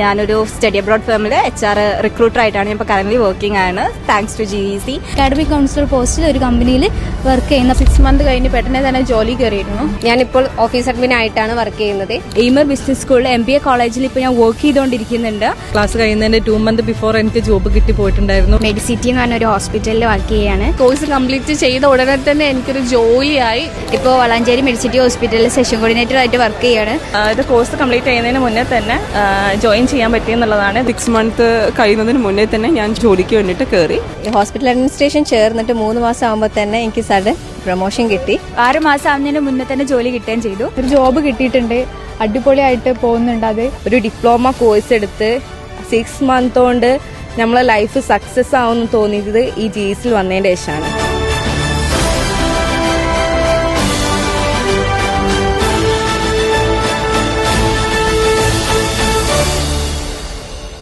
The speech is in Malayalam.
ഞാനൊരു സ്റ്റഡി അബ്രോഡ് ഫേമിൽ HR റിക്രൂട്ടർ ആയിട്ടാണ് ഇപ്പോൾ കറന്റ് വർക്കിംഗ് ആണ്. Thanks to GEC. Academic counsellor പോസ്റ്റിൽ ഒരു കമ്പനിയിൽ വർക്ക് ചെയ്യുന്ന 6 മന്ത് കഴിഞ്ഞ് പെട്ടെന്ന് തന്നെ ജോലി കയറിയിരുന്നു. ഞാനിപ്പോൾ ഓഫീസ് അഡ്മിൻ ആയിട്ടാണ് വർക്ക് ചെയ്യുന്നത്. എയ്മർ ബിസിനസ് സ്കൂളിൽ MBA കോളേജിൽ ഇപ്പോൾ ഞാൻ വർക്ക് ചെയ്തുകൊണ്ടിരിക്കുന്നുണ്ട്. ക്ലാസ് കഴിയുന്നതിന്റെ 2 മന്ത് ബിഫോർ എനിക്ക് ജോബ് കിട്ടി പോയിട്ടുണ്ടായിരുന്നു. മെഡിസിറ്റി എന്ന് പറഞ്ഞ ഒരു ഹോസ്പിറ്റലിൽ വർക്ക് ചെയ്യാണ്. കോഴ്സ് കംപ്ലീറ്റ് ചെയ്ത ഉടനെ തന്നെ എനിക്കൊരു ജോലിയായി. ഇപ്പോൾ വളാഞ്ചേരി മെഡിസിറ്റി ഹോസ്പിറ്റലിൽ സെഷൻ കോർഡിനേറ്റർ ആയിട്ട് വർക്ക് ചെയ്യാണ്. ഇത് കോഴ്സ് കംപ്ലീറ്റ് ചെയ്യുന്നതിന് മുന്നേ തന്നെ ജോയിൻ ചെയ്യാൻ പറ്റിയെന്നുള്ളതാണ്. 6 മന്ത് കഴിയുന്നതിന് മുന്നേ തന്നെ ഞാൻ ജോലിക്ക് വേണ്ടിയിട്ട് കയറി. ഹോസ്പിറ്റൽ അഡ്മിനിസ്ട്രേഷൻ ചേർന്നിട്ട് 3 മാസം ആകുമ്പോൾ തന്നെ എനിക്ക് സഡൻ പ്രൊമോഷൻ കിട്ടി. 6 മാസം ആവുന്നതിന് മുന്നേ തന്നെ ജോലി കിട്ടുകയും ചെയ്തു. ഒരു ജോബ് കിട്ടിയിട്ടുണ്ട്, അടിപൊളിയായിട്ട് പോകുന്നുണ്ട്. അത് ഒരു ഡിപ്ലോമ കോഴ്സ് എടുത്ത് 6 മന്ത് കൊണ്ട് നമ്മളെ ലൈഫ് സക്സസ് ആവുമെന്ന് തോന്നിയത് ഈ GEC വന്നതിന്റെ ശേഷമാണ്.